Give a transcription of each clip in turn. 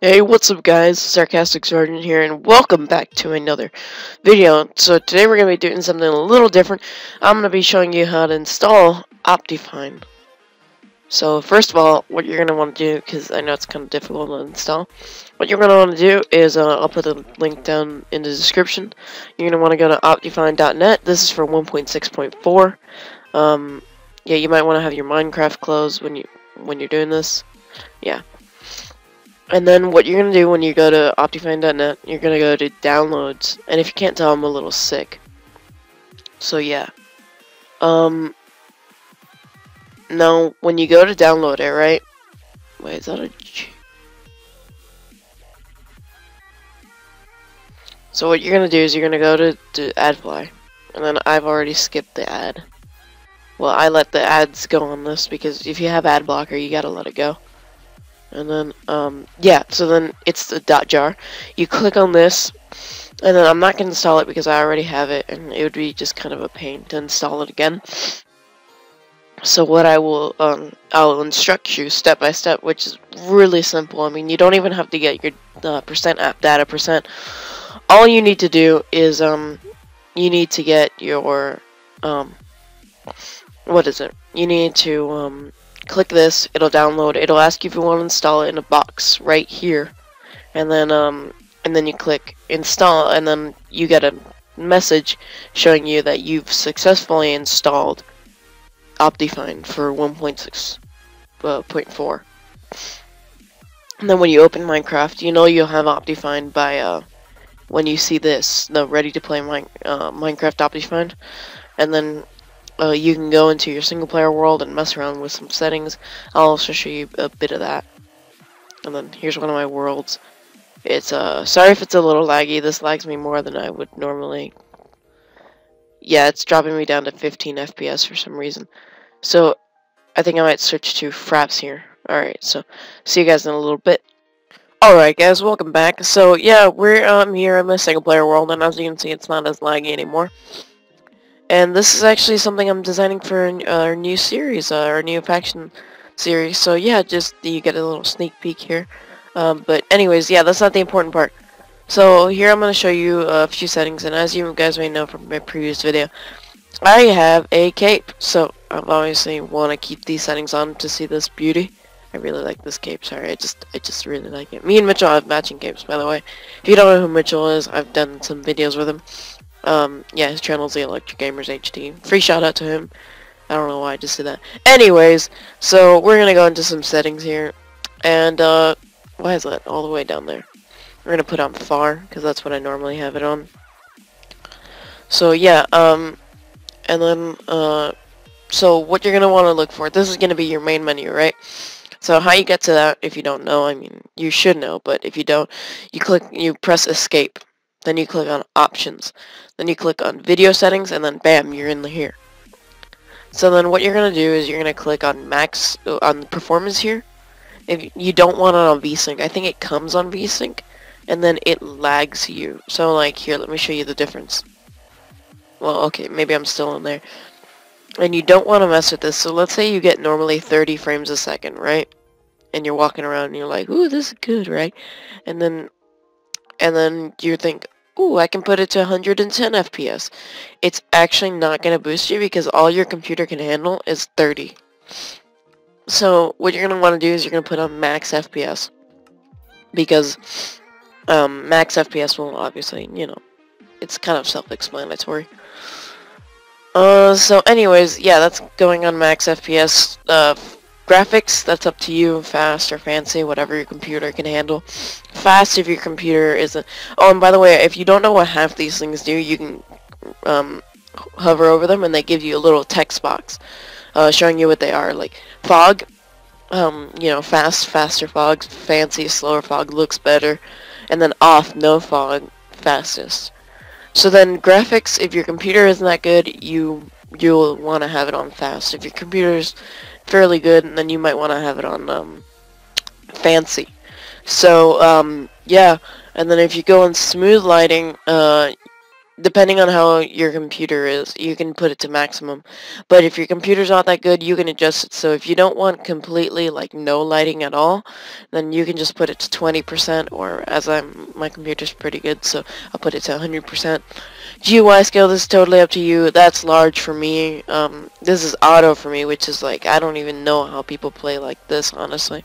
Hey, what's up guys? Sarcastic Sergeant here, and welcome back to another video. So today we're going to be doing something a little different. I'm going to be showing you how to install Optifine. So first of all, what you're going to want to do, because I know it's kind of difficult to install, what you're going to want to do is, I'll put the link down in the description. You're going to want to go to optifine.net. This is for 1.6.4. Yeah, you might want to have your Minecraft closed when you're doing this. Yeah. And then what you're going to do when you go to Optifine.net, you're going to go to downloads. And if you can't tell, I'm a little sick. So yeah. Now, when you go to download it, right? Wait, is that a G? So what you're going to do is you're going to go to AdFly. And then I've already skipped the ad. Well, I let the ads go on this because if you have ad blocker, you got to let it go. And then, yeah, so then it's the .jar. You click on this, and then I'm not going to install it because I already have it, and it would be just kind of a pain to install it again. So what I'll instruct you step by step, which is really simple. I mean, you don't even have to get your percent app data percent. All you need to do is, you need to get your, what is it? You need to, click this, it'll download, it'll ask you if you want to install it in a box right here, and then you click install, and then you get a message showing you that you've successfully installed Optifine for 1.6.4. And then when you open Minecraft, you know you'll have Optifine by when you see this, the ready to play Minecraft Optifine, and then you can go into your single player world and mess around with some settings. I'll also show you a bit of that. And then here's one of my worlds. It's sorry if it's a little laggy. This lags me more than I would normally. Yeah, it's dropping me down to 15 FPS for some reason. So I think I might switch to fraps here. Alright, so see you guys in a little bit. Alright guys, welcome back. So yeah, we're here in the single player world, and as you can see, it's not as laggy anymore. And this is actually something I'm designing for our new series, our new faction series. So yeah, just you get a little sneak peek here. But anyways, yeah, that's not the important part. So here I'm going to show you a few settings, and as you guys may know from my previous video, I have a cape. So I obviously want to keep these settings on to see this beauty. I really like this cape. Sorry, I just really like it. Me and Mitchell have matching capes, by the way. If you don't know who Mitchell is, I've done some videos with him. Yeah, his channel's the Electric Gamers HD. Free shout out to him. I don't know why I just did that. Anyways, so we're gonna go into some settings here, and why is that all the way down there? We're gonna put on far because that's what I normally have it on. So yeah, and then so what you're gonna want to look for. This is gonna be your main menu, right? So how you get to that, if you don't know, I mean, you should know, but if you don't, you press escape. Then you click on options. Then you click on video settings, and then bam, you're in here. So then what you're going to do is you're going to click on max, on performance here. If you don't want it on VSync, I think it comes on VSync, and then it lags you. So like here, let me show you the difference. Well, okay, maybe I'm still in there. And you don't want to mess with this. So let's say you get normally 30 frames a second, right? And you're walking around and you're like, ooh, this is good, right? And then you think, ooh, I can put it to 110 FPS. It's actually not going to boost you because all your computer can handle is 30. So what you're going to want to do is you're going to put on max FPS. Because max FPS will obviously, you know, it's kind of self-explanatory. So anyways, yeah, that's going on max FPS. Graphics, that's up to you, fast or fancy, whatever your computer can handle. Fast if your computer isn't... Oh, and by the way, if you don't know what half these things do, you can hover over them and they give you a little text box showing you what they are. Like fog, you know, faster fog, fancy, slower fog, looks better. And then off, no fog, fastest. So then graphics, if your computer isn't that good, you'll want to have it on fast. If your computer's fairly good, and then you might want to have it on fancy. So yeah, and then if you go on smooth lighting, Depending on how your computer is, you can put it to maximum. But if your computer's not that good, you can adjust it. So if you don't want completely like no lighting at all, then you can just put it to 20%, or my computer's pretty good, so I'll put it to 100%. GUI scale, this is totally up to you. That's large for me. This is auto for me, which is like, I don't even know how people play like this, honestly.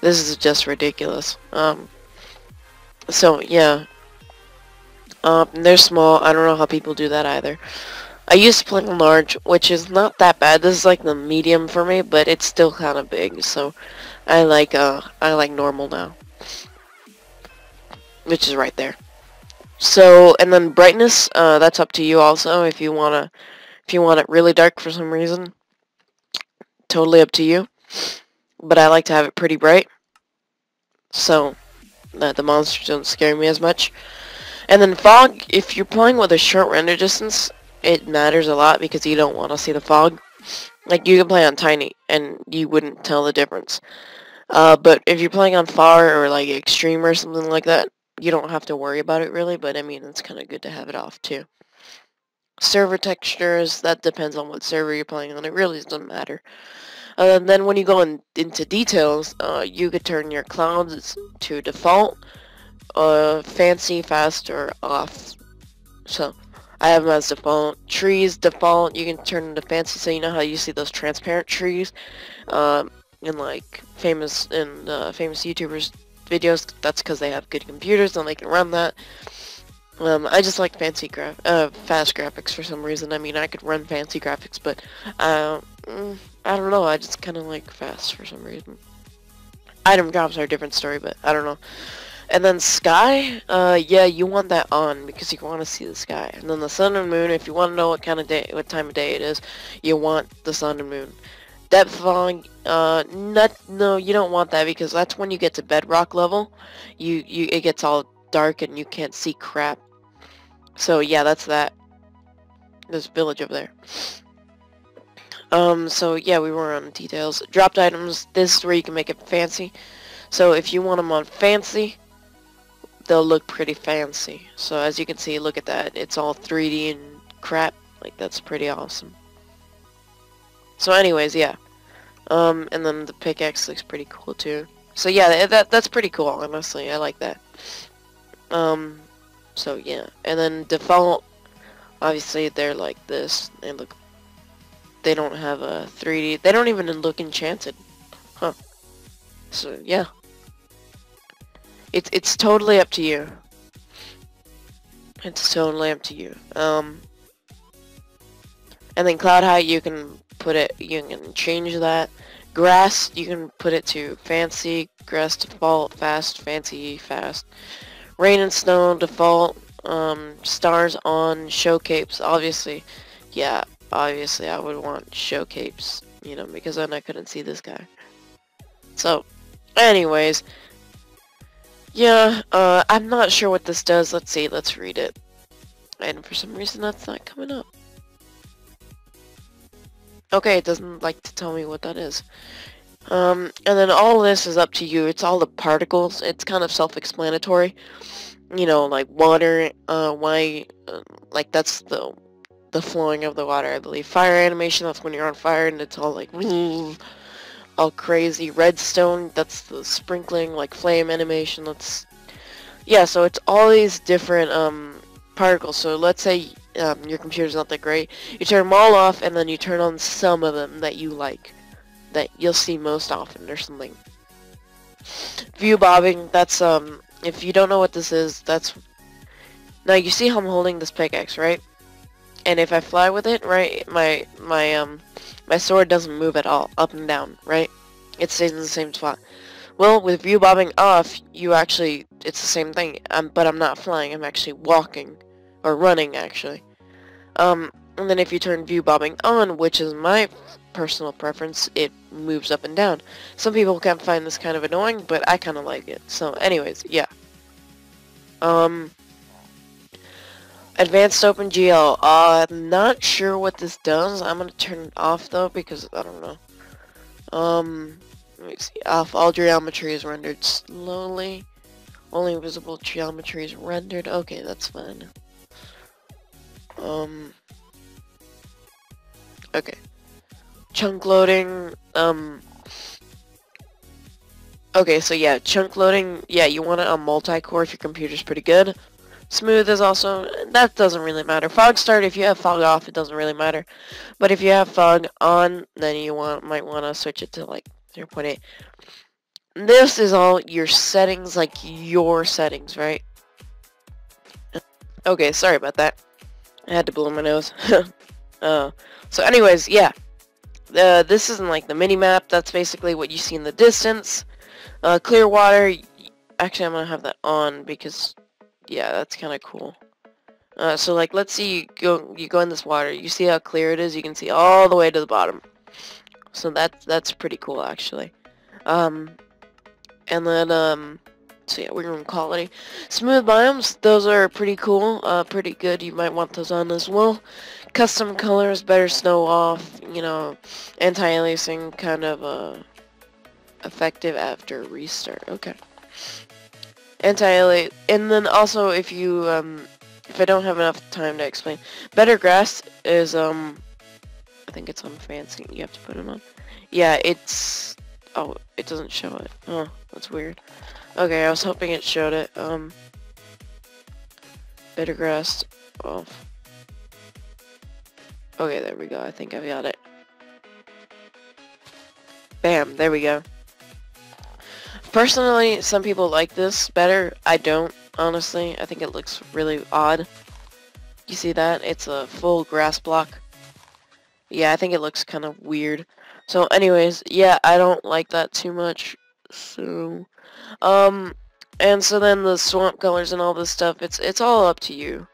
This is just ridiculous. So yeah. They're small. I don't know how people do that either. I used to play on large, which is not that bad. This is like the medium for me, but it's still kind of big. So I like normal now, which is right there. So and then brightness, that's up to you also. If you want it really dark for some reason, totally up to you. But I like to have it pretty bright, so that the monsters don't scare me as much. And then fog, if you're playing with a short render distance, it matters a lot because you don't want to see the fog. Like, you can play on tiny, and you wouldn't tell the difference. But if you're playing on far or, like, extreme or something like that, you don't have to worry about it, really, but, I mean, it's kind of good to have it off, too. Server textures, that depends on what server you're playing on. It really doesn't matter. And then when you go into details, you could turn your clouds to default, fancy, fast, or off. So I have them as default. Trees default, you can turn them to fancy, so you know how you see those transparent trees in like famous YouTubers videos. That's because they have good computers and they can run that. I just like fast graphics for some reason. I mean, I could run fancy graphics, but I don't know. I just kind of like fast for some reason. Item drops are a different story, but I don't know. And then sky, yeah, you want that on because you want to see the sky. And then the sun and moon, if you want to know what time of day it is, you want the sun and moon. Depth fog, no, you don't want that because that's when you get to bedrock level. It gets all dark and you can't see crap. So yeah, that's that. There's a village over there. So yeah, we were on details. Dropped items, this is where you can make it fancy. So if you want them on fancy, they'll look pretty fancy. So as you can see, look at that. It's all 3D and crap. Like, that's pretty awesome. So anyways, yeah. And then the pickaxe looks pretty cool too. So yeah, that's pretty cool, honestly. I like that. So yeah. And then default, obviously they're like this. They don't have a 3D. They don't even look enchanted. Huh. So yeah. It's totally up to you. It's totally up to you. And then cloud height, you can change that. Grass, you can put it to fancy, grass default, fast, fancy, fast. Rain and snow default, stars on, show capes, obviously. Yeah, obviously I would want show capes, you know, because then I couldn't see this guy. So, anyways. Yeah, I'm not sure what this does. Let's see, let's read it. And for some reason that's not coming up. Okay, it doesn't like to tell me what that is. And then all this is up to you. It's all the particles. It's kind of self-explanatory. You know, like water, like that's the flowing of the water, I believe. Fire animation, that's when you're on fire and it's all like, all crazy. Redstone, that's the sprinkling, like flame animation. Yeah, so it's all these different particles. So let's say your computer's not that great. You turn them all off and then you turn on some of them that you like, that you'll see most often or something. View bobbing, that's if you don't know what this is, that's now you see how I'm holding this pickaxe, right? And if I fly with it, right, my sword doesn't move at all, up and down, right? It stays in the same spot. Well, with view bobbing off, it's the same thing, but I'm not flying, I'm actually walking, or running, actually. And then if you turn view bobbing on, which is my personal preference, it moves up and down. Some people can find this kind of annoying, but I kind of like it. So, anyways, yeah. Advanced OpenGL. I'm not sure what this does. I'm gonna turn it off though because I don't know. Let me see. Off all geometry is rendered slowly. Only visible geometry is rendered. Okay, that's fine. Okay. Chunk loading, okay, so yeah, chunk loading, yeah, you want it on multi-core if your computer's pretty good. Smooth is also, that doesn't really matter. Fog start, if you have fog off, it doesn't really matter. But if you have fog on, then you might want to switch it to like 0.8. This is all your settings, like your settings, right? Okay, sorry about that. I had to blow my nose. So anyways, yeah. This isn't like the mini-map. That's basically what you see in the distance. Clear water. Actually, I'm gonna have that on because, yeah, that's kind of cool. So like, let's see you go in this water. You see how clear it is? You can see all the way to the bottom. So that's pretty cool, actually. And then so yeah, we're going quality. Smooth biomes, those are pretty cool, pretty good. You might want those on as well. Custom colors, better snow off, you know, anti-aliasing, kind of effective after restart. Okay. Anti-alias, and then also if you if I don't have enough time to explain, better grass is I think it's on fancy. You have to put it on. Yeah, it's, oh, it doesn't show it. Oh, that's weird. Okay, I was hoping it showed it. Better grass off. Okay, there we go. I think I've got it. Bam, there we go. Personally, some people like this better. I don't, honestly. I think it looks really odd. You see that? It's a full grass block. Yeah, I think it looks kind of weird. So anyways, yeah, I don't like that too much. So, and so then the swamp colors and all this stuff, it's all up to you.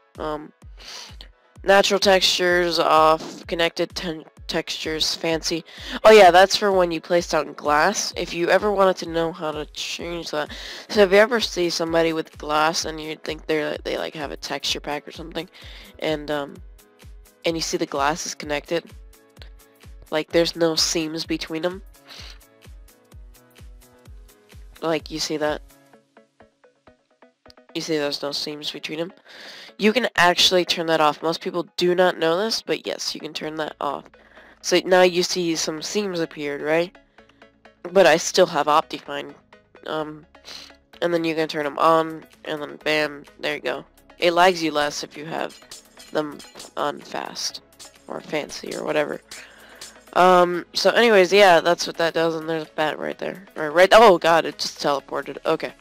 Natural textures off, connected textures, fancy. Oh yeah, that's for when you place down glass. If you ever wanted to know how to change that. So if you ever see somebody with glass and you think they like have a texture pack or something, and you see the glass is connected, like there's no seams between them. Like, you see that? You see there's no seams between them? You can actually turn that off. Most people do not know this, but yes, you can turn that off. So now you see some seams appeared, right? But I still have Optifine. And then you can turn them on, and then bam, there you go. It lags you less if you have them on fast, or fancy, or whatever. So anyways, yeah, that's what that does, and there's a bat right there. Oh god, it just teleported. Okay.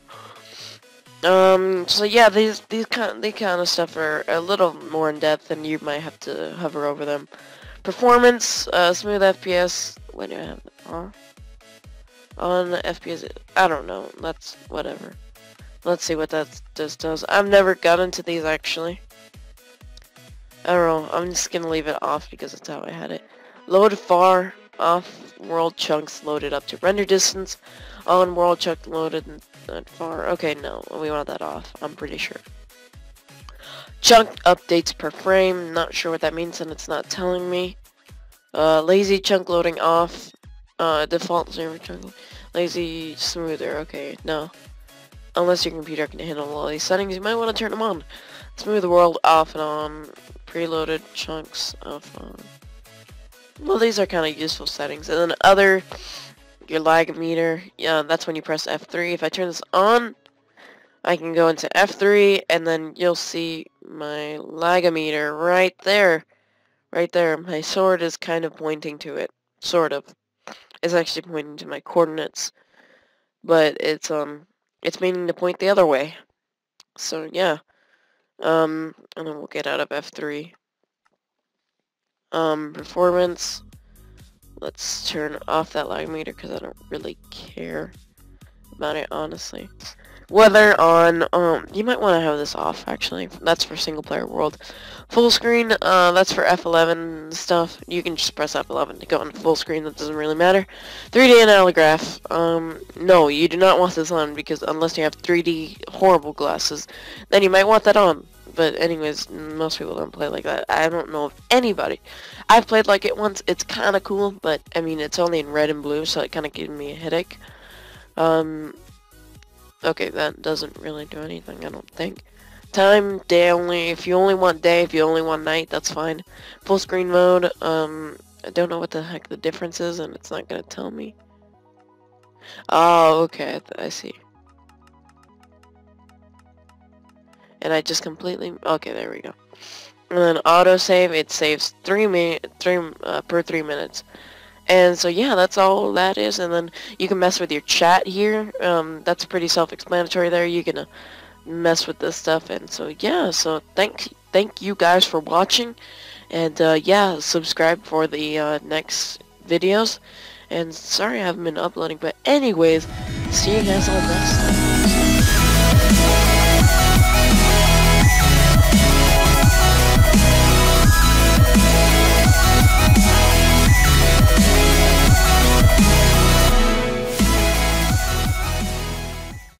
So yeah, these kind of stuff are a little more in depth, and you might have to hover over them. Performance, smooth FPS. What do I have on FPS? I don't know. That's whatever. Let's see what that does. I've never got into these actually. I don't know. I'm just gonna leave it off because that's how I had it. Load far off world chunks loaded up to render distance. On world chunk loaded and far. Okay, no, we want that off. I'm pretty sure. Chunk updates per frame. Not sure what that means, and it's not telling me. Lazy chunk loading off. Default server chunk. Lazy smoother. Okay, no. Unless your computer can handle all these settings, you might want to turn them on. Smooth world off and on. Preloaded chunks off on. Well, these are kind of useful settings. And then other, your lag meter, yeah, that's when you press F3. If I turn this on, I can go into F3, and then you'll see my lag meter right there. Right there. My sword is kind of pointing to it. Sort of. It's actually pointing to my coordinates. But it's meaning to point the other way. So, yeah. And then we'll get out of F3. Performance. Let's turn off that lag meter because I don't really care about it, honestly. Weather on, you might want to have this off, actually. That's for single player world. Full screen, that's for F11 stuff. You can just press F11 to go on full screen, that doesn't really matter. 3D and allograph, no, you do not want this on because unless you have 3D horrible glasses, then you might want that on. But anyways, most people don't play like that. I don't know of anybody. I've played like it once. It's kind of cool, but I mean, it's only in red and blue, so it kind of gave me a headache. Okay, that doesn't really do anything, I don't think. Time, day only. If you only want day, if you only want night, that's fine. Full screen mode, I don't know what the heck the difference is, and it's not gonna tell me. Oh, okay, I see. And I just completely, okay, there we go. And then autosave, it saves 3 minutes. And so yeah, that's all that is. And then you can mess with your chat here. That's pretty self-explanatory there. You can mess with this stuff. And so yeah, so thank you guys for watching. And yeah, subscribe for the next videos. And sorry I haven't been uploading, but anyways, see you guys all next time.